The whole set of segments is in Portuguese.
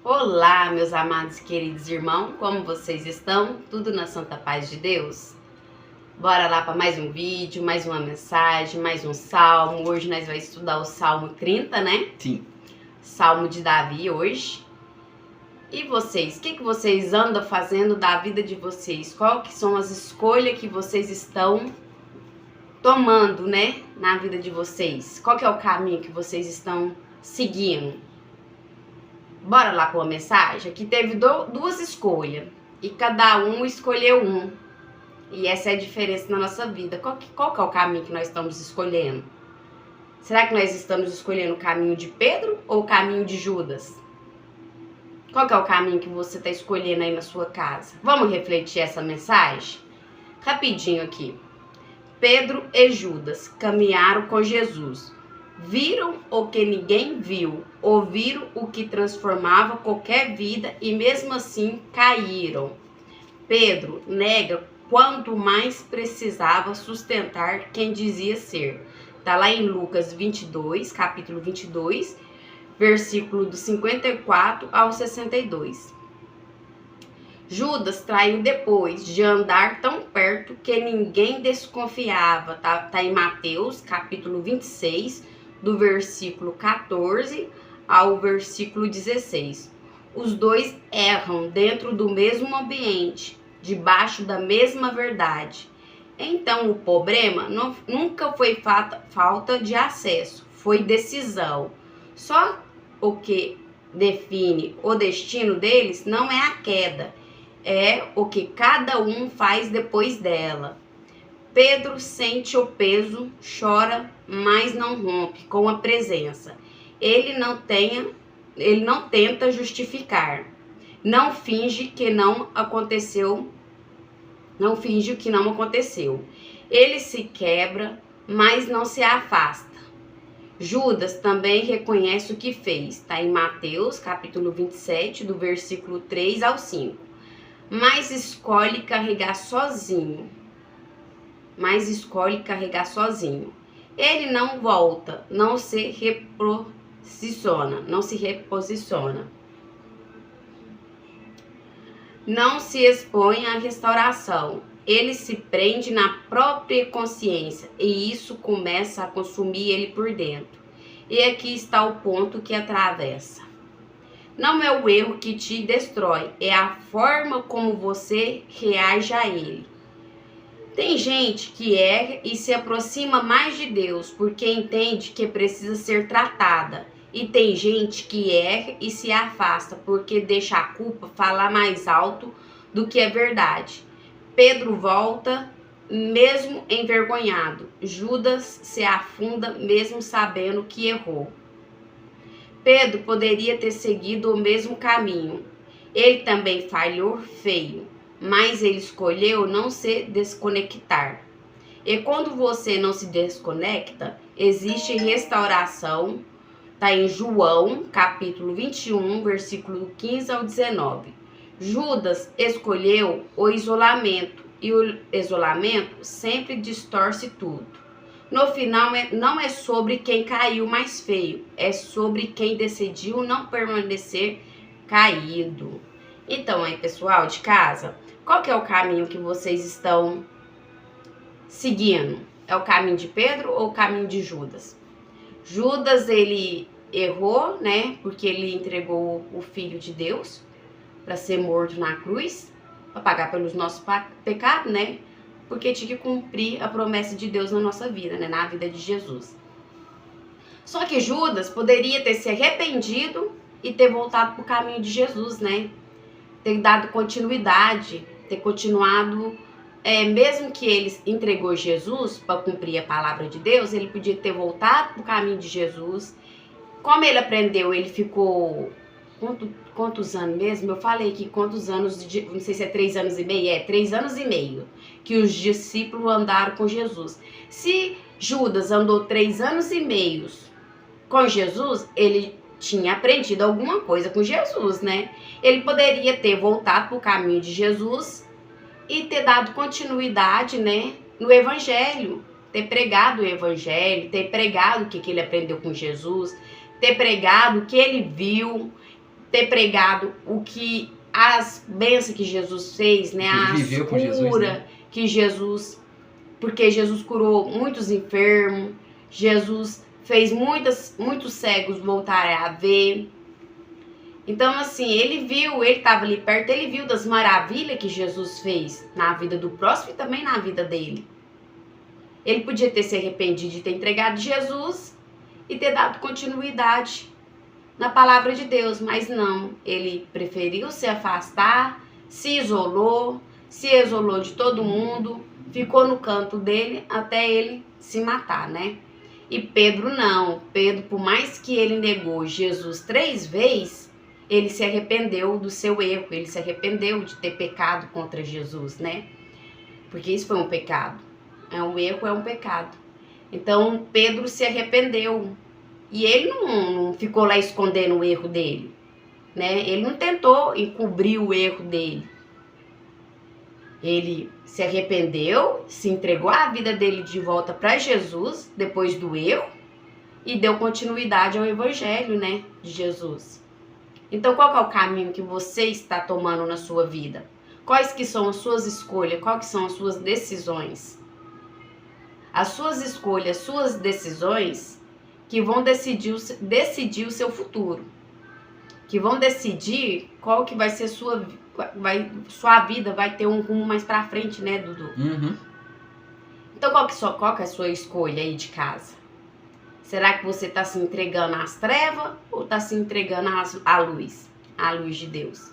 Olá, meus amados e queridos irmãos, como vocês estão? Tudo na santa paz de Deus? Bora lá para mais um vídeo, mais uma mensagem, mais um salmo. Hoje nós vamos estudar o Salmo 30, né? Sim. Salmo de Davi hoje. E vocês, o que vocês andam fazendo da vida de vocês? Qual que são as escolhas que vocês estão tomando, né, na vida de vocês? Qual que é o caminho que vocês estão seguindo? Bora lá com a mensagem? Aqui teve duas escolhas e cada um escolheu um. E essa é a diferença na nossa vida. Qual que é o caminho que nós estamos escolhendo? Será que nós estamos escolhendo o caminho de Pedro ou o caminho de Judas? Qual que é o caminho que você está escolhendo aí na sua casa? Vamos refletir essa mensagem? Rapidinho aqui. Pedro e Judas caminharam com Jesus. Viram o que ninguém viu, ouviram o que transformava qualquer vida e mesmo assim caíram. Pedro nega quanto mais precisava sustentar quem dizia ser. Está lá em Lucas 22, capítulo 22, versículo do 54 ao 62. Judas traiu depois de andar tão perto que ninguém desconfiava. Tá em Mateus, capítulo 26, do versículo 14 ao versículo 16. Os dois erram dentro do mesmo ambiente, debaixo da mesma verdade. Então, o problema nunca foi falta de acesso, foi decisão. Só o que define o destino deles não é a queda, é o que cada um faz depois dela. Pedro sente o peso, chora, mas não rompe com a presença. Ele não tenta justificar. Não finge que não aconteceu. Não finge o que não aconteceu. Ele se quebra, mas não se afasta. Judas também reconhece o que fez. Está em Mateus, capítulo 27, do versículo 3 ao 5. Mas escolhe carregar sozinho. Ele não volta, não se reposiciona. Não se expõe à restauração. Ele se prende na própria consciência e isso começa a consumir ele por dentro. E aqui está o ponto que atravessa. Não é o erro que te destrói, é a forma como você reage a ele. Tem gente que erra e se aproxima mais de Deus porque entende que precisa ser tratada. E tem gente que erra e se afasta porque deixa a culpa falar mais alto do que a verdade. Pedro volta mesmo envergonhado. Judas se afunda mesmo sabendo que errou. Pedro poderia ter seguido o mesmo caminho. Ele também falhou feio, mas ele escolheu não se desconectar. E quando você não se desconecta, existe restauração. Está em João, capítulo 21, versículo 15 ao 19. Judas escolheu o isolamento e o isolamento sempre distorce tudo. No final, não é sobre quem caiu mais feio, é sobre quem decidiu não permanecer caído. Então, aí, pessoal de casa, qual que é o caminho que vocês estão seguindo? É o caminho de Pedro ou o caminho de Judas? Judas, ele errou, né? Porque ele entregou o Filho de Deus para ser morto na cruz, para pagar pelos nossos pecados, né? Porque tinha que cumprir a promessa de Deus na nossa vida, né? Na vida de Jesus. Só que Judas poderia ter se arrependido e ter voltado para o caminho de Jesus, né? Ter dado continuidade, ter continuado, mesmo que ele entregou Jesus para cumprir a palavra de Deus, ele podia ter voltado para o caminho de Jesus. Como ele aprendeu, ele ficou... Quantos anos mesmo? Eu falei que quantos anos, não sei se é 3 anos e meio, 3 anos e meio que os discípulos andaram com Jesus. Se Judas andou 3 anos e meio com Jesus, ele tinha aprendido alguma coisa com Jesus, né? Ele poderia ter voltado para o caminho de Jesus e ter dado continuidade, né, no evangelho, ter pregado o evangelho, ter pregado o que ele aprendeu com Jesus, ter pregado o que ele viu, ter pregado o que as bênçãos que Jesus fez, né? Ele viveu com Jesus, né? Que Jesus, porque Jesus curou muitos enfermos, Jesus fez muitos cegos voltarem a ver. Então, assim, ele estava ali perto, ele viu das maravilhas que Jesus fez na vida do próximo e também na vida dele. Ele podia ter se arrependido de ter entregado Jesus e ter dado continuidade na palavra de Deus, mas não. Ele preferiu se afastar, se isolou de todo mundo, ficou no canto dele até ele se matar, né? E Pedro não. Pedro, por mais que ele negou Jesus 3 vezes, ele se arrependeu do seu erro, ele se arrependeu de ter pecado contra Jesus, né? Porque isso foi um pecado. Um erro é um pecado. Então, Pedro se arrependeu. E ele não ficou lá escondendo o erro dele, né? Ele não tentou encobrir o erro dele. Ele se arrependeu, se entregou a vida dele de volta para Jesus, depois do erro, e deu continuidade ao evangelho, né, de Jesus. Então, qual que é o caminho que você está tomando na sua vida? Quais que são as suas escolhas? Quais que são as suas decisões? As suas escolhas, suas decisões que vão decidir o seu futuro. Que vão decidir qual que vai ser sua vida, vai ter um rumo mais pra frente, né, Dudu? Uhum. Então, qual que é a sua escolha aí de casa? Será que você está se entregando às trevas ou está se entregando à luz de Deus?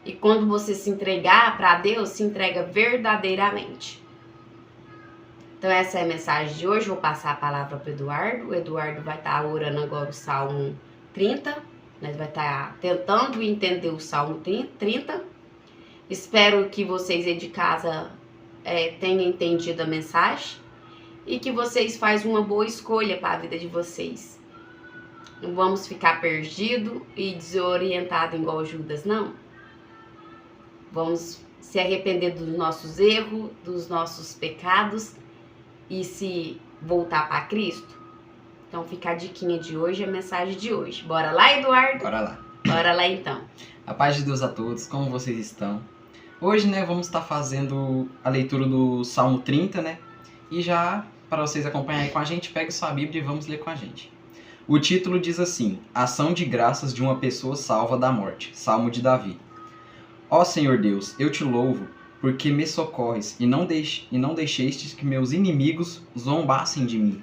E quando você se entregar para Deus, se entrega verdadeiramente. Então essa é a mensagem de hoje. Vou passar a palavra para o Eduardo. O Eduardo vai estar orando agora o Salmo 30. Nós vai estar tentando entender o Salmo 30. Espero que vocês aí de casa tenham entendido a mensagem. E que vocês façam uma boa escolha para a vida de vocês. Não vamos ficar perdidos e desorientados igual Judas, não. Vamos se arrepender dos nossos erros, dos nossos pecados e se voltar para Cristo. Então fica a diquinha de hoje, a mensagem de hoje. Bora lá, Eduardo? Bora lá. Bora lá então. A paz de Deus a todos, como vocês estão? Hoje, né, vamos estar fazendo a leitura do Salmo 30, né? E já, para vocês acompanharem com a gente, pegue sua Bíblia e vamos ler com a gente. O título diz assim: Ação de graças de uma pessoa salva da morte. Salmo de Davi. Ó Senhor Deus, eu te louvo, porque me socorres e não deixestes que meus inimigos zombassem de mim.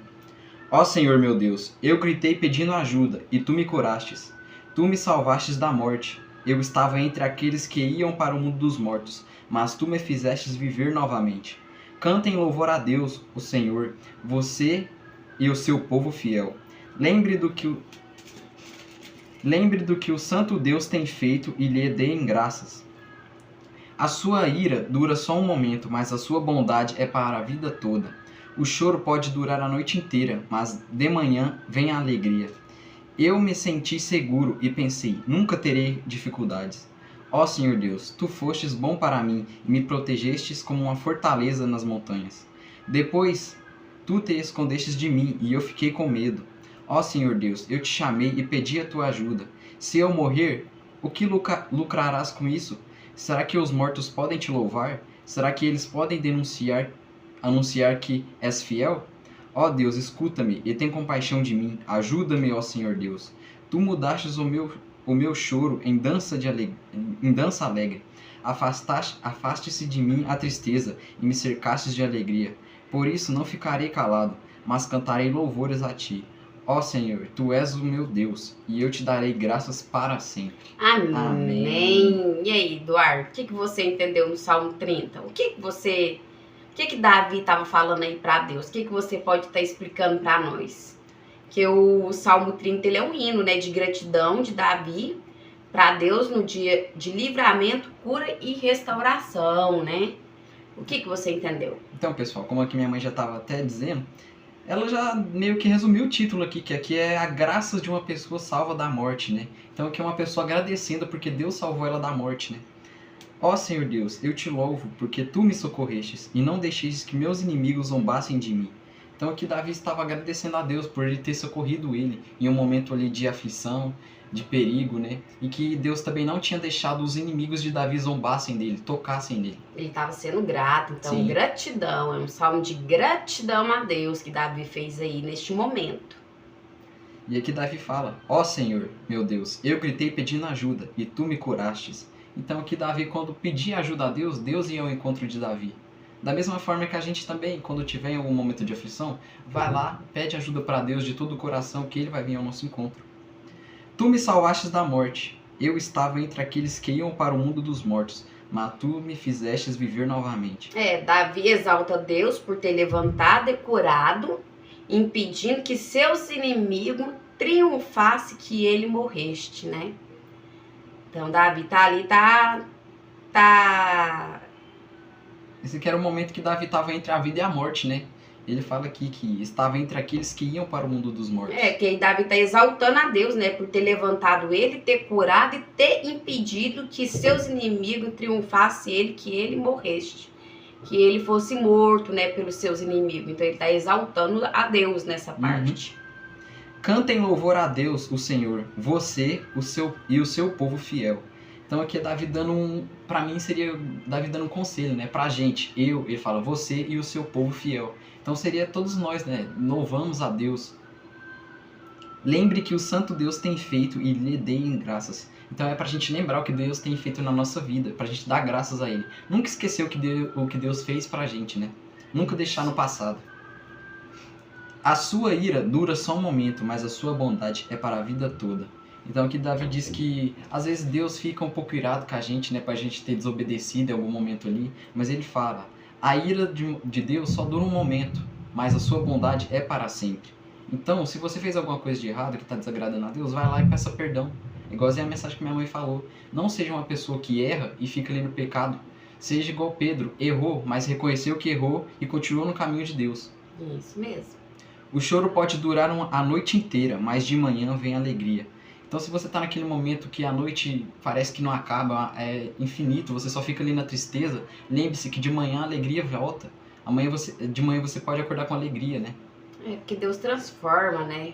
Ó Senhor meu Deus, eu gritei pedindo ajuda, e tu me curastes. Tu me salvastes da morte. Eu estava entre aqueles que iam para o mundo dos mortos, mas tu me fizestes viver novamente. Cantem louvor a Deus, o Senhor, você e o seu povo fiel. Lembre do que o santo Deus tem feito e lhe deem graças. A sua ira dura só um momento, mas a sua bondade é para a vida toda. O choro pode durar a noite inteira, mas de manhã vem a alegria. Eu me senti seguro e pensei, nunca terei dificuldades. Ó Senhor Deus, tu fostes bom para mim e me protegestes como uma fortaleza nas montanhas. Depois, tu te escondestes de mim e eu fiquei com medo. Ó Senhor Deus, eu te chamei e pedi a tua ajuda. Se eu morrer, o que lucrarás com isso? Será que os mortos podem te louvar? Será que eles podem anunciar que és fiel? Ó Deus, escuta-me e tem compaixão de mim. Ajuda-me, ó Senhor Deus. Tu mudastes o meu choro em dança alegre. Afaste-se de mim a tristeza e me cercastes de alegria. Por isso não ficarei calado, mas cantarei louvores a ti. Ó Senhor, tu és o meu Deus, e eu te darei graças para sempre. Amém. Amém. E aí, Eduardo, o que você entendeu no Salmo 30? O que Davi estava falando aí para Deus? O que você pode estar explicando para nós? Que o Salmo 30 ele é um hino, né, de gratidão de Davi para Deus no dia de livramento, cura e restauração, né? O que você entendeu? Então, pessoal, como aqui minha mãe já estava até dizendo, ela já meio que resumiu o título aqui, que aqui é a graça de uma pessoa salva da morte, né? Então aqui é uma pessoa agradecendo porque Deus salvou ela da morte, né? Ó Senhor Deus, eu te louvo porque tu me socorrestes e não deixestes que meus inimigos zombassem de mim. Então aqui Davi estava agradecendo a Deus por ele ter socorrido ele em um momento ali de aflição, de perigo, né? E que Deus também não tinha deixado os inimigos de Davi zombassem dele, tocassem nele. Ele estava sendo grato, então Sim. gratidão, é um salmo de gratidão a Deus que Davi fez aí neste momento. E aqui Davi fala: ó Senhor, meu Deus, eu gritei pedindo ajuda e tu me curastes. Então aqui Davi, quando pedia ajuda a Deus, Deus ia ao encontro de Davi. Da mesma forma que a gente também, quando tiver em algum momento de aflição, vai lá, pede ajuda para Deus de todo o coração, que Ele vai vir ao nosso encontro. Tu me salvastes da morte. Eu estava entre aqueles que iam para o mundo dos mortos, mas tu me fizestes viver novamente. Davi exalta Deus por ter levantado e curado, impedindo que seus inimigos triunfassem que ele morreste, né? Então Davi tá ali, Esse aqui era o momento que Davi estava entre a vida e a morte, né? Ele fala aqui que estava entre aqueles que iam para o mundo dos mortos. Que Davi tá exaltando a Deus, né? Por ter levantado ele, ter curado e ter impedido que seus inimigos triunfassem ele, que ele morreste. Que ele fosse morto, né? Pelos seus inimigos. Então ele tá exaltando a Deus nessa parte. Cantem louvor a Deus, o Senhor, você e o seu povo fiel. Então aqui é Davi dando pra mim seria Davi dando um conselho, né? Pra gente, ele fala, você e o seu povo fiel. Então seria todos nós, né? Louvamos a Deus. Lembre que o santo Deus tem feito e lhe deem graças. Então é pra gente lembrar o que Deus tem feito na nossa vida, pra gente dar graças a Ele. Nunca esquecer o que Deus fez pra gente, né? Nunca deixar no passado. A sua ira dura só um momento, mas a sua bondade é para a vida toda. Então aqui Davi diz que às vezes Deus fica um pouco irado com a gente, né, pra gente ter desobedecido em algum momento ali, mas ele fala, a ira de Deus só dura um momento, mas a sua bondade é para sempre. Então, se você fez alguma coisa de errado que está desagradando a Deus, vai lá e peça perdão. Igualzinho a mensagem que minha mãe falou. Não seja uma pessoa que erra e fica ali no pecado. Seja igual Pedro, errou, mas reconheceu que errou e continuou no caminho de Deus. Isso mesmo. O choro pode durar a noite inteira, mas de manhã vem a alegria. Então se você está naquele momento que a noite parece que não acaba, é infinito, você só fica ali na tristeza, lembre-se que de manhã a alegria volta. De manhã você pode acordar com alegria, né? Porque Deus transforma, né?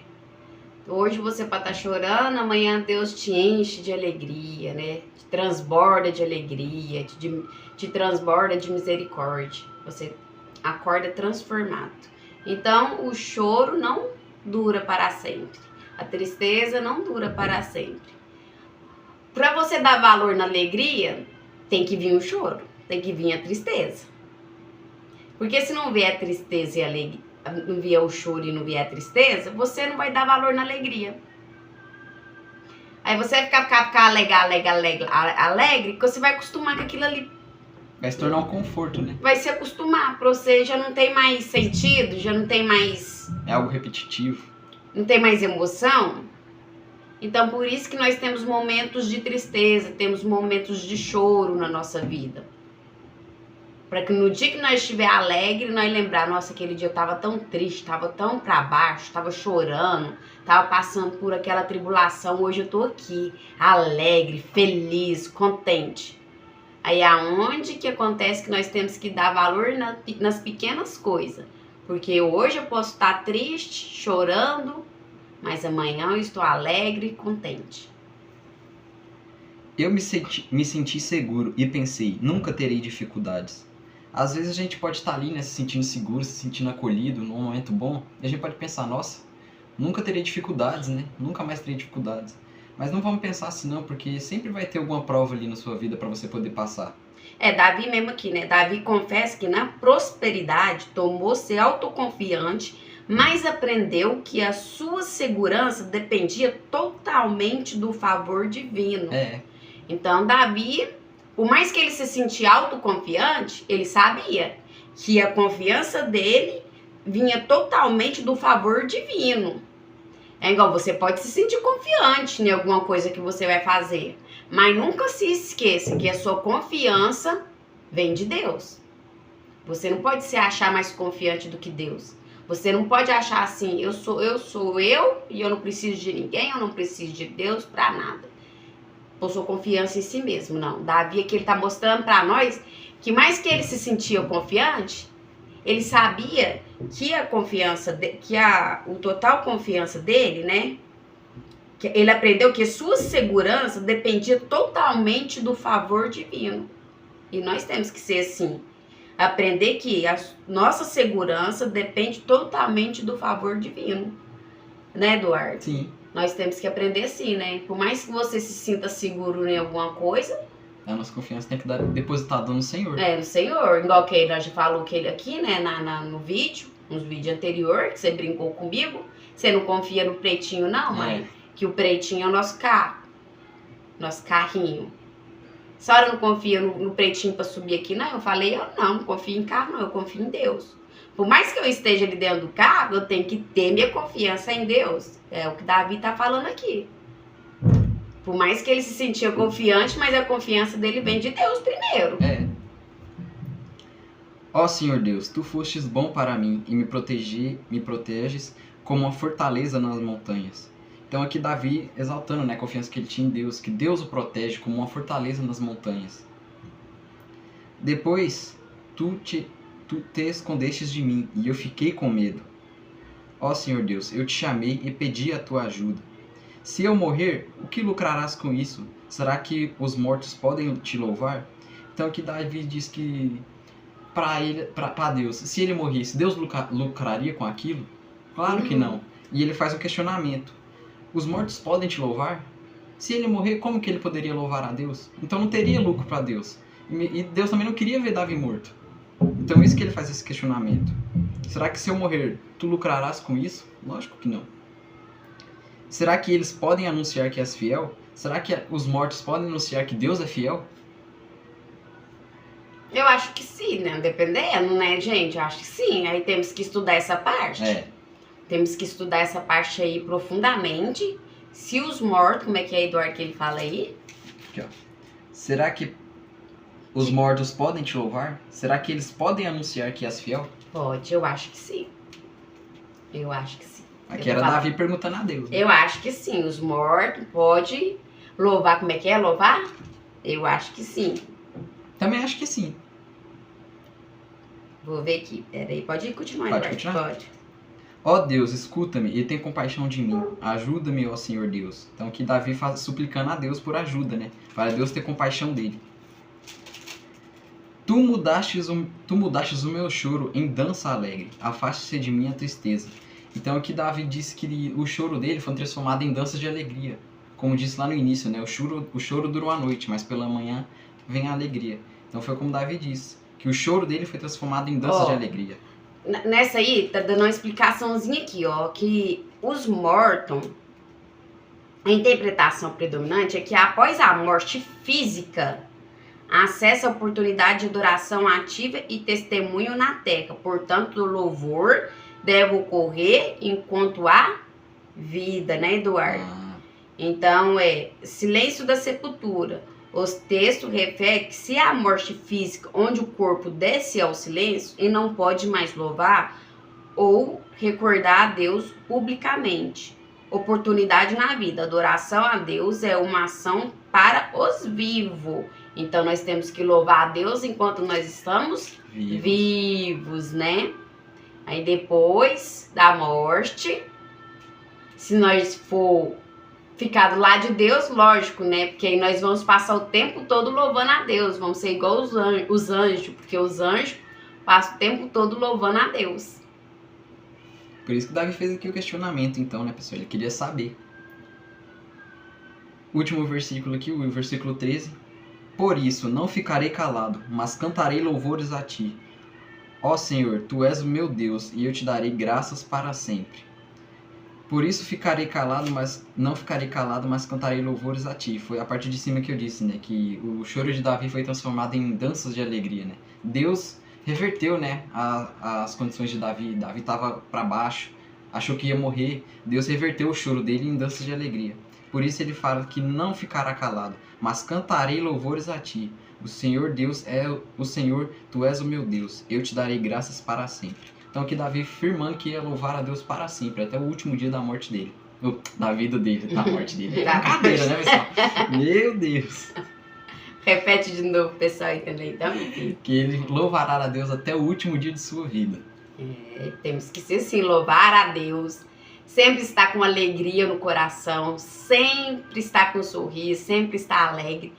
Hoje você pode estar chorando, amanhã Deus te enche de alegria, né? Te transborda de alegria, te transborda de misericórdia. Você acorda transformado. Então, o choro não dura para sempre. A tristeza não dura para sempre. Para você dar valor na alegria, tem que vir o choro, tem que vir a tristeza. Porque se não vier a tristeza e a alegria, não vier o choro e não vier a tristeza, você não vai dar valor na alegria. Aí você vai ficar alegre, porque você vai acostumar com aquilo ali. Vai se tornar um conforto, né? Vai se acostumar, pra você já não tem mais sentido, já não tem mais... É algo repetitivo. Não tem mais emoção. Então, por isso que nós temos momentos de tristeza, temos momentos de choro na nossa vida. Para que no dia que nós estiver alegre, nós lembrar, nossa, aquele dia eu tava tão triste, tava tão para baixo, tava chorando, tava passando por aquela tribulação, hoje eu tô aqui, alegre, feliz, contente. Aí aonde que acontece que nós temos que dar valor nas pequenas coisas. Porque hoje eu posso estar triste, chorando, mas amanhã eu estou alegre e contente. Eu me senti seguro e pensei, nunca terei dificuldades. Às vezes a gente pode estar ali, né, se sentindo seguro, se sentindo acolhido, num momento bom, e a gente pode pensar, nossa, nunca terei dificuldades, né? Nunca mais terei dificuldades. Mas não vamos pensar assim não, porque sempre vai ter alguma prova ali na sua vida para você poder passar. Davi mesmo aqui, né? Davi confessa que na prosperidade tomou-se autoconfiante, mas aprendeu que a sua segurança dependia totalmente do favor divino. Então, Davi, por mais que ele se sentia autoconfiante, ele sabia que a confiança dele vinha totalmente do favor divino. É igual, você pode se sentir confiante em alguma coisa que você vai fazer, mas nunca se esqueça que a sua confiança vem de Deus. Você não pode se achar mais confiante do que Deus. Você não pode achar assim, eu sou eu e eu não preciso de ninguém, eu não preciso de Deus para nada. Por sua confiança em si mesmo, não. Davi aqui ele tá mostrando para nós que mais que ele se sentia confiante, ele sabia que a confiança, o total confiança dele, né? Que ele aprendeu que sua segurança dependia totalmente do favor divino. E nós temos que ser assim. Aprender que a nossa segurança depende totalmente do favor divino. Né, Eduardo? Sim. Nós temos que aprender assim, né? Por mais que você se sinta seguro em alguma coisa, a nossa confiança tem que dar depositada no Senhor. No Senhor. Igual que nós já falou que ele aqui, né, no vídeo, nos vídeos anteriores, que você brincou comigo. Você não confia no pretinho, não, mãe? Que o pretinho é o nosso carro. Nosso carrinho. A senhora não confia no pretinho pra subir aqui, não? Eu falei, eu não confio em carro, não. Eu confio em Deus. Por mais que eu esteja ali dentro do carro, eu tenho que ter minha confiança em Deus. É o que Davi tá falando aqui. Por mais que ele se sentia confiante, mas a confiança dele vem de Deus primeiro. Ó Senhor Deus, tu fostes bom para mim e me proteges como uma fortaleza nas montanhas. Então aqui Davi exaltando, né, a confiança que ele tinha em Deus, que Deus o protege como uma fortaleza nas montanhas. Depois, tu te escondestes de mim e eu fiquei com medo. Ó Senhor Deus, eu te chamei e pedi a tua ajuda. Se eu morrer, o que lucrarás com isso? Será que os mortos podem te louvar? Então aqui Davi diz que para Deus, se ele morresse, Deus lucraria com aquilo? Claro que não. E ele faz um questionamento. Os mortos podem te louvar? Se ele morrer, como que ele poderia louvar a Deus? Então não teria lucro para Deus. E Deus também não queria ver Davi morto. Então isso que ele faz esse questionamento. Será que se eu morrer, tu lucrarás com isso? Lógico que não. Será que eles podem anunciar que és fiel? Será que os mortos podem anunciar que Deus é fiel? Eu acho que sim, né? Dependendo, né, gente? Eu acho que sim. Aí temos que estudar essa parte. Temos que estudar essa parte aí profundamente. Se os mortos, como é que é, Eduardo, que ele fala aí? Aqui, ó. Será que os mortos podem te louvar? Será que eles podem anunciar que és fiel? Pode, eu acho que sim. Eu acho que sim. Aqui era Davi perguntando a Deus. Né? Eu acho que sim. Os mortos podem louvar. Como é que é? Louvar? Eu acho que sim. Também acho que sim. Vou ver aqui. Peraí, pode continuar, Pode Eduardo. continuar? Pode. Ó Deus, escuta-me e tem compaixão de mim. Ajuda-me, ó Senhor Deus. Então aqui Davi suplicando a Deus por ajuda, né? Para Deus ter compaixão dele. Tu mudastes o meu choro em dança alegre. Afaste-se de mim a tristeza. Então aqui Davi disse que o choro dele foi transformado em danças de alegria. Como disse lá no início, né? O choro durou a noite, mas pela manhã vem a alegria. Então foi como Davi disse, que o choro dele foi transformado em danças de alegria. Nessa aí, tá dando uma explicaçãozinha aqui, ó, que os mortos, a interpretação predominante é que após a morte física, acessa a oportunidade de adoração ativa e testemunho na terra. Portanto, o louvor deve ocorrer enquanto há vida, né, Eduardo? Então, silêncio da sepultura. Os textos referem que se há morte física, onde o corpo desce ao silêncio e não pode mais louvar ou recordar a Deus publicamente. Oportunidade na vida. Adoração a Deus é uma ação para os vivos. Então, nós temos que louvar a Deus enquanto nós estamos vivos, né? Aí, depois da morte, se nós for ficar do lado de Deus, lógico, né? Porque aí nós vamos passar o tempo todo louvando a Deus. Vamos ser igual os anjos, porque os anjos passam o tempo todo louvando a Deus. Por isso que Davi fez aqui o questionamento, então, né, pessoal? Ele queria saber. Último versículo aqui, o versículo 13. Por isso, não ficarei calado, mas cantarei louvores a ti. Ó Senhor, tu és o meu Deus, e eu te darei graças para sempre. Por isso ficarei calado, mas não ficarei calado, mas cantarei louvores a ti. Foi a parte de cima que eu disse, né? Que o choro de Davi foi transformado em danças de alegria, né? Deus reverteu, né, as condições de Davi. Davi estava para baixo, achou que ia morrer. Deus reverteu o choro dele em danças de alegria. Por isso ele fala que não ficará calado, mas cantarei louvores a ti. O Senhor Deus é o Senhor, tu és o meu Deus. Eu te darei graças para sempre. Então aqui Davi afirmando que ia louvar a Deus para sempre, até o último dia da morte dele. Da vida dele, da morte dele. Brincadeira, né, pessoal? Meu Deus. Repete de novo, pessoal, entendeu? Então, que ele louvará a Deus até o último dia de sua vida. Temos que ser sim, louvar a Deus, sempre estar com alegria no coração, sempre estar com um sorriso, sempre estar alegre,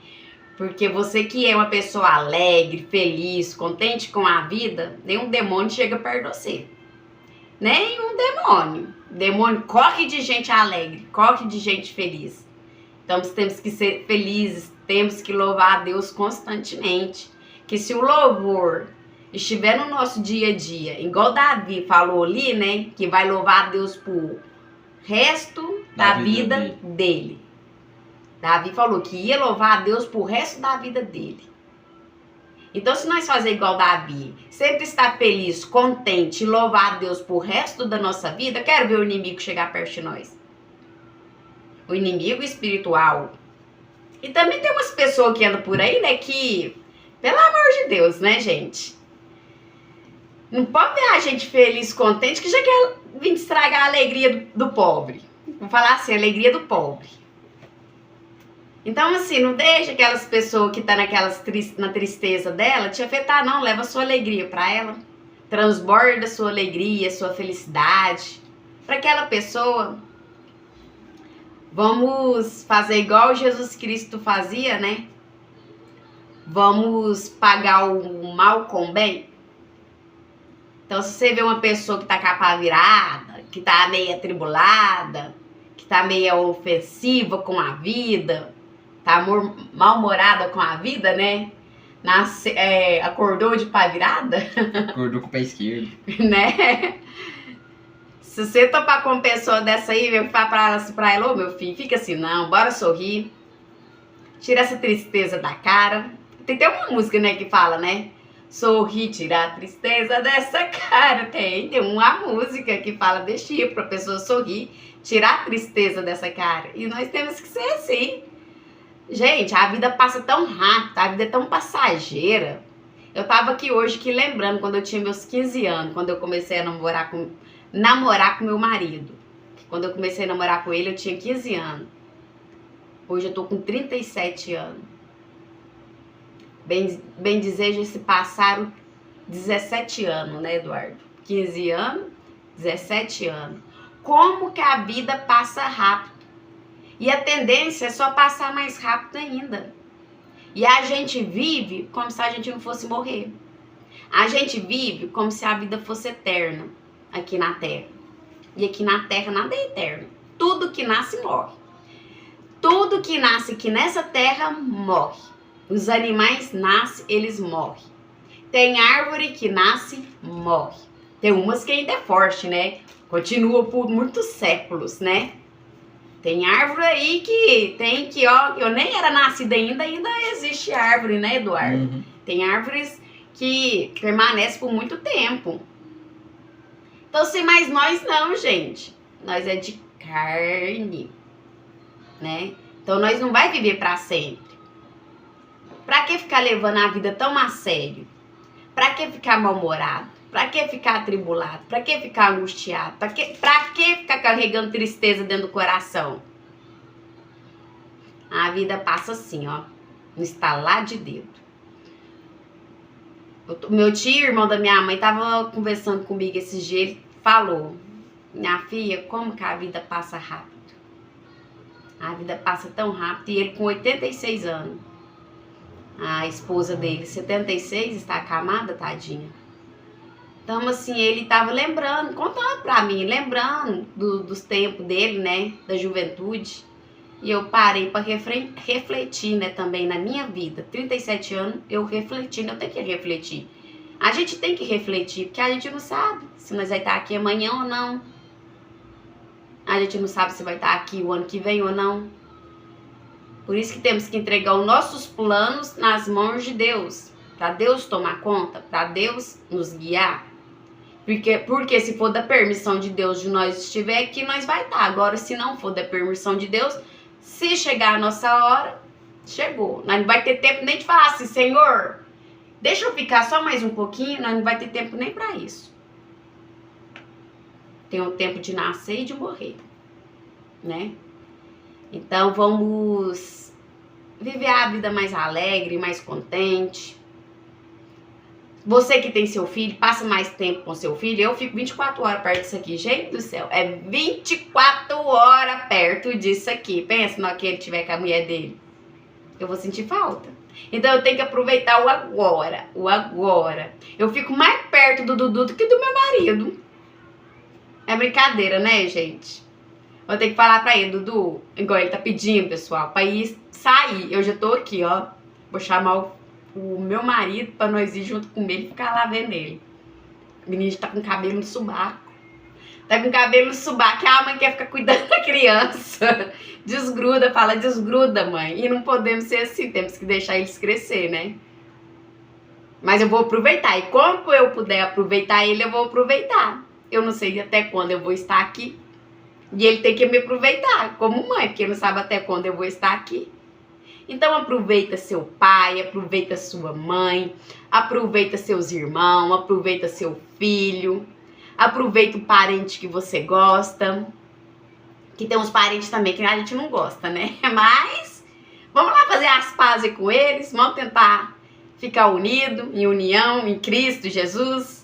porque você que é uma pessoa alegre, feliz, contente com a vida, nenhum demônio chega perto de você. Nenhum demônio. Demônio corre de gente alegre, corre de gente feliz. Então temos que ser felizes, temos que louvar a Deus constantemente. Que se o louvor estiver no nosso dia a dia, igual Davi falou ali, né? Que vai louvar a Deus por resto da vida dele. Davi falou que ia louvar a Deus por resto da vida dele. Então, se nós fazer igual Davi, sempre estar feliz, contente e louvar a Deus por resto da nossa vida, eu quero ver o inimigo chegar perto de nós. O inimigo espiritual. E também tem umas pessoas que andam por aí, né? Que, pelo amor de Deus, né, gente? Não pode ver a gente feliz, contente, que já quer vir estragar a alegria do pobre. Vou falar assim, a alegria do pobre. Então, assim, não deixa aquelas pessoas que estão na tristeza dela te afetar, não. Leva a sua alegria para ela. Transborda a sua alegria, a sua felicidade. Para aquela pessoa. Vamos fazer igual Jesus Cristo fazia, né? Vamos pagar o mal com o bem. Então, se você vê uma pessoa que tá capa virada, que tá meio atribulada, que tá meio ofensiva com a vida, tá mal-humorada com a vida, né? Acordou de pá virada. Acordou com o pé esquerdo. Né? Se você topar com uma pessoa dessa aí, eu falar pra ela, ô meu filho, fica assim não, bora sorrir. Tira essa tristeza da cara. Tem até uma música, né, que fala, né? Sorri, tira a tristeza dessa cara. Tem uma música que fala desse tipo, pra pessoa sorrir, tirar a tristeza dessa cara. E nós temos que ser assim. Gente, a vida passa tão rápido, a vida é tão passageira. Eu tava aqui hoje lembrando quando eu tinha meus 15 anos, quando eu comecei a namorar com meu marido. Quando eu comecei a namorar com ele, eu tinha 15 anos. Hoje eu tô com 37 anos. Bem dizer, já se passaram 17 anos, né, Eduardo? 15 anos, 17 anos. Como que a vida passa rápido? E a tendência é só passar mais rápido ainda. E a gente vive como se a gente não fosse morrer. A gente vive como se a vida fosse eterna aqui na Terra. E aqui na Terra nada é eterno. Tudo que nasce morre. Tudo que nasce aqui nessa Terra morre. Os animais nascem, eles morrem. Tem árvore que nasce, morre. Tem umas que ainda é forte, né? Continua por muitos séculos, né? Tem árvore aí que, ó, eu nem era nascida ainda existe árvore, né, Eduardo? Uhum. Tem árvores que permanecem por muito tempo. Então, se mais nós não, gente. Nós é de carne, né? Então, nós não vai viver para sempre. Pra que ficar levando a vida tão a sério? Pra que ficar mal-humorado? Pra que ficar atribulado? Pra que ficar angustiado? Pra que ficar carregando tristeza dentro do coração? A vida passa assim, ó. No estalar de dedo. Meu tio, irmão da minha mãe, tava conversando comigo esses dias. Ele falou: minha filha, como que a vida passa rápido? A vida passa tão rápido. E ele com 86 anos. A esposa dele, 76, está acamada, tadinha. Então, assim, ele tava lembrando, contando pra mim, lembrando dos tempos dele, né, da juventude. E eu parei pra refletir, né, também na minha vida. 37 anos, eu refletindo, eu tenho que refletir. A gente tem que refletir, porque a gente não sabe se nós vai estar aqui amanhã ou não. A gente não sabe se vai estar aqui o ano que vem ou não. Por isso que temos que entregar os nossos planos nas mãos de Deus. Para Deus tomar conta, para Deus nos guiar. Porque se for da permissão de Deus de nós estiver aqui, nós vai estar. Agora, se não for da permissão de Deus, se chegar a nossa hora, chegou. Nós não vai ter tempo nem de falar assim, Senhor, deixa eu ficar só mais um pouquinho. Nós não vai ter tempo nem para isso. Tem o tempo de nascer e de morrer, né? Então, vamos viver a vida mais alegre, mais contente. Você que tem seu filho, passa mais tempo com seu filho. Eu fico 24 horas perto disso aqui. Gente do céu, é 24 horas perto disso aqui. Pensa na hora que ele tiver com a mulher dele. Eu vou sentir falta. Então eu tenho que aproveitar o agora. O agora. Eu fico mais perto do Dudu do que do meu marido. É brincadeira, né, gente? Vou ter que falar pra ele, Dudu, igual ele tá pedindo, pessoal, pra ir sair. Eu já tô aqui, ó. Vou chamar o meu marido pra nós ir junto com ele e ficar lá vendo ele. O menino tá com cabelo no subaco. Tá com cabelo no subaco e a mãe quer ficar cuidando da criança. Desgruda, fala, desgruda, mãe. E não podemos ser assim, temos que deixar eles crescer, né? Mas eu vou aproveitar. E quando eu puder aproveitar ele, eu vou aproveitar. Eu não sei até quando eu vou estar aqui. E ele tem que me aproveitar como mãe, porque não sabe até quando eu vou estar aqui. Então aproveita seu pai, aproveita sua mãe, aproveita seus irmãos, aproveita seu filho, aproveita o parente que você gosta. Que tem uns parentes também que a gente não gosta, né? Mas vamos lá fazer as pazes com eles, vamos tentar ficar unido, em união, em Cristo Jesus.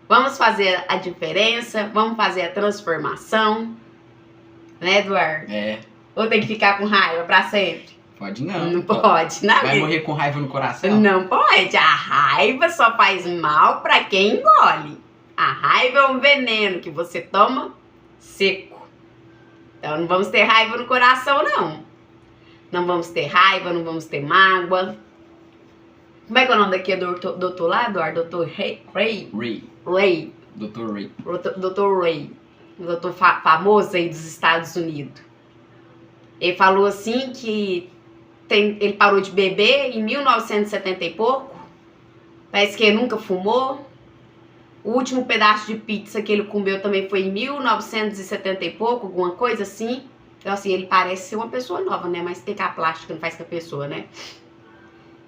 Vamos fazer a diferença, vamos fazer a transformação. Né, Eduardo? É. Ou tem que ficar com raiva pra sempre? Pode não. Não pode, não. Vai morrer com raiva no coração? Não pode. A raiva só faz mal pra quem engole. A raiva é um veneno que você toma seco. Então não vamos ter raiva no coração, não. Não vamos ter raiva, não vamos ter mágoa. Como é que é o nome daqui? Doutor lá, Eduardo? Doutor Ray. Ray. Doutor Ray. Doutor Ray. Um doutor famoso aí dos Estados Unidos. Ele falou assim que ele parou de beber em 1970 e pouco. Parece que ele nunca fumou. O último pedaço de pizza que ele comeu também foi em 1970 e pouco, alguma coisa assim. Então assim, ele parece ser uma pessoa nova, né? Mas tem que a plástica não faz com a pessoa, né?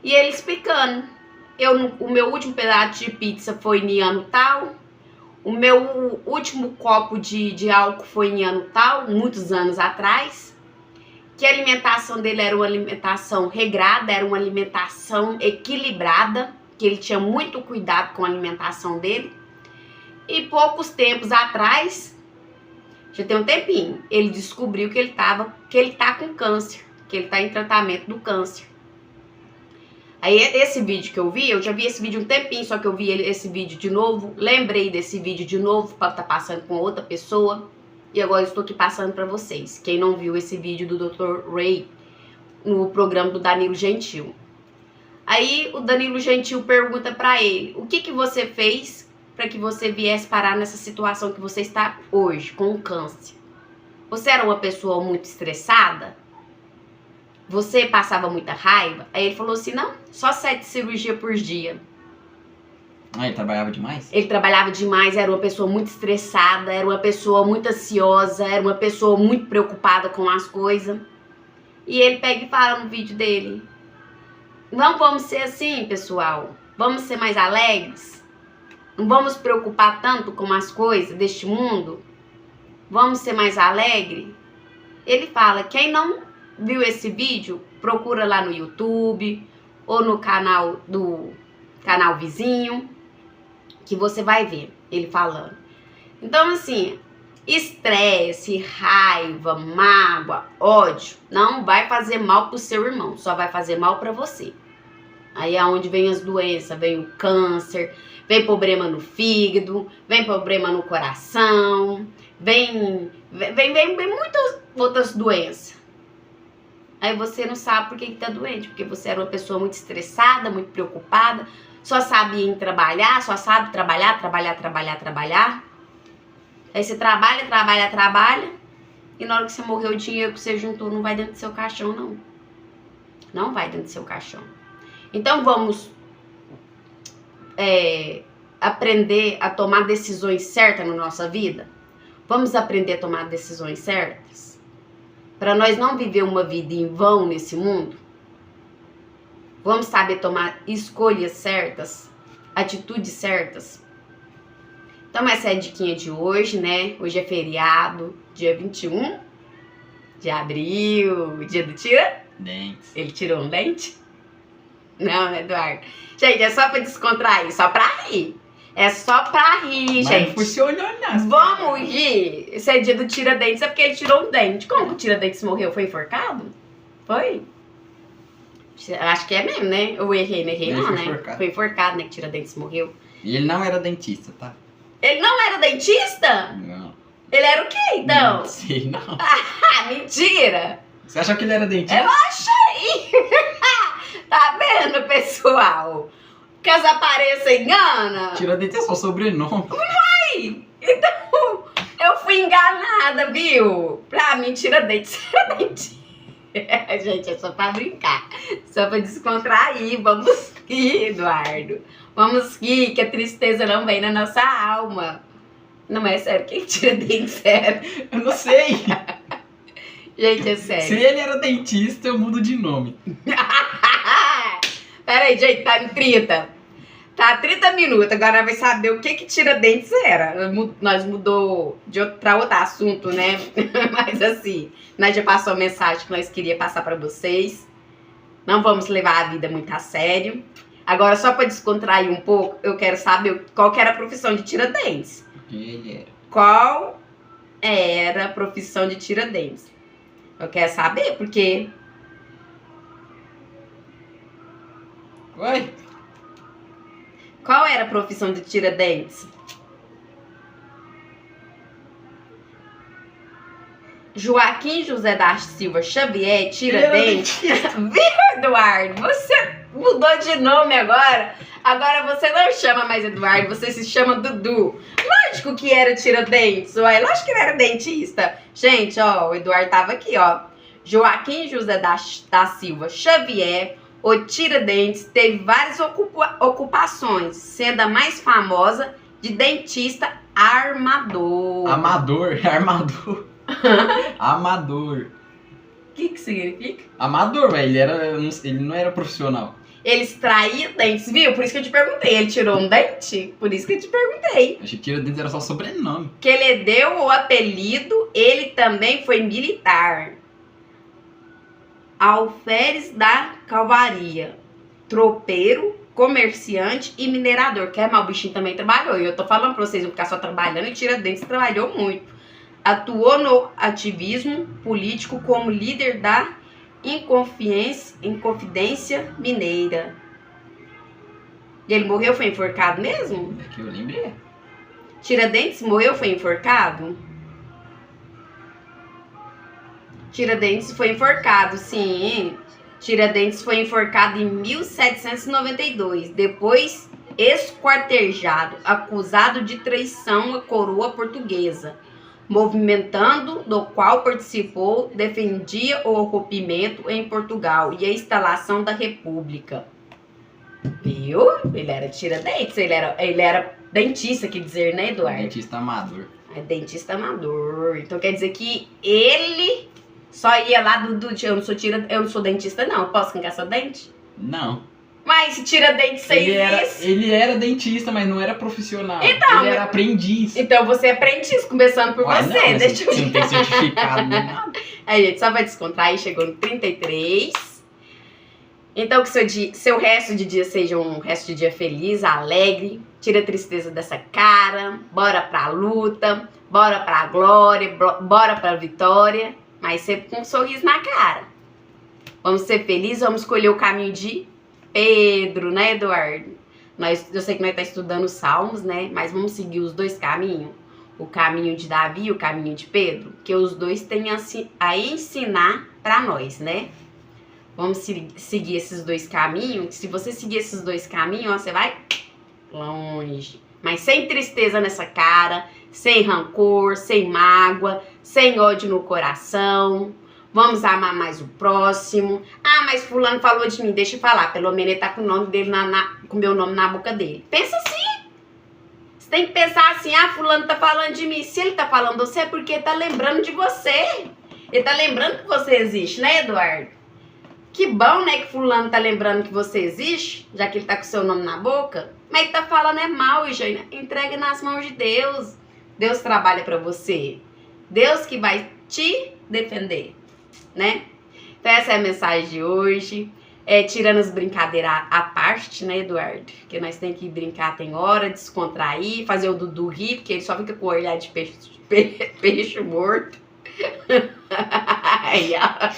E ele explicando. O meu último pedaço de pizza foi em ano tal. O meu último copo de álcool foi em ano tal, muitos anos atrás. Que a alimentação dele era uma alimentação regrada, era uma alimentação equilibrada. Que ele tinha muito cuidado com a alimentação dele. E poucos tempos atrás, já tem um tempinho, ele descobriu que ele tá com câncer. Que ele tá em tratamento do câncer. Aí esse vídeo que eu já vi esse vídeo um tempinho, só que eu vi esse vídeo de novo, lembrei desse vídeo de novo para estar passando com outra pessoa, e agora eu estou aqui passando para vocês. Quem não viu esse vídeo do Dr. Ray no programa do Danilo Gentil. Aí o Danilo Gentil pergunta para ele, o que você fez para que você viesse parar nessa situação que você está hoje, com o câncer? Você era uma pessoa muito estressada? Você passava muita raiva? Aí ele falou assim, não, só 7 cirurgias por dia. Ah, ele trabalhava demais? Ele trabalhava demais, era uma pessoa muito estressada, era uma pessoa muito ansiosa, era uma pessoa muito preocupada com as coisas. E ele pega e fala no vídeo dele, não vamos ser assim, pessoal, vamos ser mais alegres, não vamos preocupar tanto com as coisas deste mundo, vamos ser mais alegres. Ele fala, quem não viu esse vídeo, procura lá no YouTube ou no canal vizinho, que você vai ver ele falando. Então assim, estresse, raiva, mágoa, ódio não vai fazer mal pro seu irmão, só vai fazer mal pra você. Aí é onde vem as doenças, vem o câncer, vem problema no fígado, vem problema no coração, vem muitas outras doenças. Aí você não sabe por que tá doente, porque você era uma pessoa muito estressada, muito preocupada, só sabia em trabalhar, só sabe trabalhar. Aí você trabalha, e na hora que você morrer o dinheiro que você juntou não vai dentro do seu caixão, não. Não vai dentro do seu caixão. Então vamos aprender a tomar decisões certas na nossa vida? Vamos aprender a tomar decisões certas? Para nós não viver uma vida em vão nesse mundo? Vamos saber tomar escolhas certas, atitudes certas? Então essa é a diquinha de hoje, né? Hoje é feriado, dia 21 de abril, dia do tira? Dentes. Ele tirou um dente? Não, Eduardo. Gente, é só pra descontrair, só pra rir. É só pra rir, Mas gente. não funcionou, não. Vamos rir. Esse é dia do Tiradentes, é porque ele tirou um dente. Como que o Tiradentes morreu? Foi enforcado? Foi? Acho que é mesmo, né? Eu errei, não errei Ele não, foi né? enforcado. Foi enforcado, né? Que Tiradentes morreu. E ele não era dentista, tá? Ele não era dentista? Não. Ele era o quê, então? Não sei, não. Ah, mentira! Você achou que ele era dentista? Eu achei! Tá vendo, pessoal? Que as aparências enganam? Tiradentes é só sobrenome. Então, eu fui enganada, viu? Pra mim, Tiradentes era dentista. Gente, é só pra brincar. Só pra descontrair. Vamos rir, Eduardo. Vamos rir, que a tristeza não vem na nossa alma. Não é sério, quem tira dente sério? Eu não sei. Gente, é Se sério. ele era dentista, eu mudo de nome. Pera aí, gente, tá em 30. Tá 30 minutos, agora vai saber o que tira dentes era. Nós mudou pra outro assunto, né? Mas assim, nós já passou a mensagem que nós queríamos passar pra vocês. Não vamos levar a vida muito a sério. Agora, só pra descontrair um pouco, eu quero saber qual que era a profissão de Tiradentes. Porque ele era. Qual era a profissão de Tiradentes? Eu quero saber, porque... Oi? Qual era a profissão de Tiradentes? Joaquim José da Silva Xavier Tiradentes. Viu, Eduardo? Você mudou de nome agora. Agora você não chama mais Eduardo, você se chama Dudu. Lógico que era Tiradentes, ué. Lógico que ele era dentista. Gente, ó, o Eduardo tava aqui, ó. Joaquim José da Silva Xavier, o Tiradentes, teve várias ocupações, sendo a mais famosa de dentista armador. Amador. Amador. O que significa? Amador, velho. Ele não era profissional. Ele extraía dentes, viu? Por isso que eu te perguntei. Ele tirou um dente? Por isso que eu te perguntei. Achei que Tiradentes era só sobrenome. Que ele deu o apelido, ele também foi militar. Alferes da Calvaria, tropeiro, comerciante e minerador. Quer mais, o bichinho também trabalhou. E eu tô falando pra vocês, não ficar só trabalhando, e Tiradentes trabalhou muito. Atuou no ativismo político como líder da Inconfidência Mineira. E ele morreu, foi enforcado mesmo? É que eu lembrei. Tiradentes morreu, foi enforcado? Tiradentes foi enforcado, sim. Tiradentes foi enforcado em 1792, depois esquartejado, acusado de traição à coroa portuguesa, movimentando do qual participou, defendia o rompimento em Portugal e a instalação da República. Viu? Ele era Tiradentes, ele era dentista, quer dizer, né, Eduardo? Dentista amador. É dentista amador. Então quer dizer que ele só ia lá eu não sou dentista, não. Posso arrancar seu dente? Não. Mas se Tiradentes você existe. Ele era dentista, mas não era profissional. Então, ele era aprendiz. Então você é aprendiz, começando por Ué, você. não, Deixa eu você não tem certificado nem nada. Aí, gente, só vai descontrair, chegou no 33. Então que seu resto de dia seja um resto de dia feliz, alegre. Tira a tristeza dessa cara. Bora pra luta. Bora pra glória. Bora pra vitória. Mas sempre com um sorriso na cara. Vamos ser felizes, vamos escolher o caminho de Pedro, né, Eduardo? Eu sei que nós estamos estudando Salmos, né? Mas vamos seguir os dois caminhos. O caminho de Davi e o caminho de Pedro. Que os dois têm a ensinar pra nós, né? Vamos seguir esses dois caminhos. Se você seguir esses dois caminhos, ó, você vai longe. Mas sem tristeza nessa cara, sem rancor, sem mágoa, sem ódio no coração. Vamos amar mais o próximo. Ah, mas fulano falou de mim, deixa eu falar. Pelo menos ele tá com o nome dele com o meu nome na boca dele. Pensa assim. Você tem que pensar assim, ah, fulano tá falando de mim. Se ele tá falando de você, é porque ele tá lembrando de você. Ele tá lembrando que você existe, né, Eduardo? Que bom, né, que fulano tá lembrando que você existe, já que ele tá com o seu nome na boca. Mas ele tá falando é mal, Eugênia. Entregue nas mãos de Deus. Deus trabalha pra você. Deus que vai te defender, né? Então essa é a mensagem de hoje. tirando as brincadeiras à parte, né, Eduardo? Porque nós temos que brincar, tem hora, descontrair, fazer o Dudu rir, porque ele só fica com o olhar de peixe morto. Aí, ó.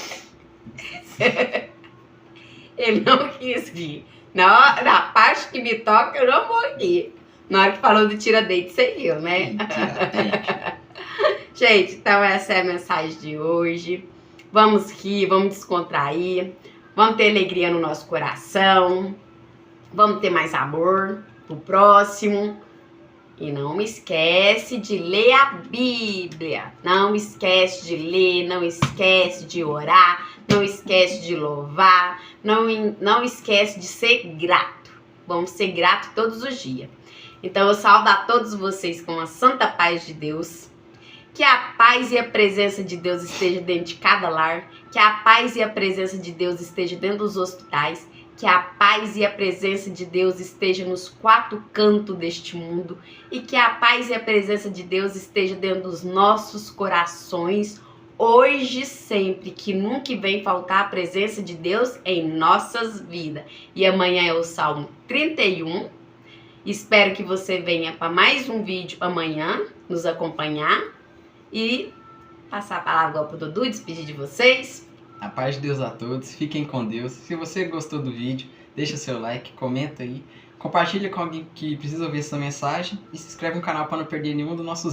Ele não quis rir. Na parte que me toca, eu não vou rir. Na hora que falou do tira-dente, você riu, né? Gente, então essa é a mensagem de hoje. Vamos rir, vamos descontrair. Vamos ter alegria no nosso coração. Vamos ter mais amor pro próximo. E não esquece de ler a Bíblia. Não esquece de ler, não esquece de orar, não esquece de louvar, não esquece de ser grato. Vamos ser gratos todos os dias. Então eu saúdo a todos vocês com a santa paz de Deus. Que a paz e a presença de Deus esteja dentro de cada lar. Que a paz e a presença de Deus esteja dentro dos hospitais. Que a paz e a presença de Deus esteja nos 4 cantos deste mundo. E que a paz e a presença de Deus esteja dentro dos nossos corações. Hoje e sempre. Que nunca vem faltar a presença de Deus em nossas vidas. E amanhã é o Salmo 31. Espero que você venha para mais um vídeo amanhã. Nos acompanhar. E passar a palavra para o Dudu, despedir de vocês. A paz de Deus a todos, fiquem com Deus. Se você gostou do vídeo, deixa seu like, comenta aí. Compartilha com alguém que precisa ouvir essa mensagem. E se inscreve no canal para não perder nenhum dos nossos vídeos.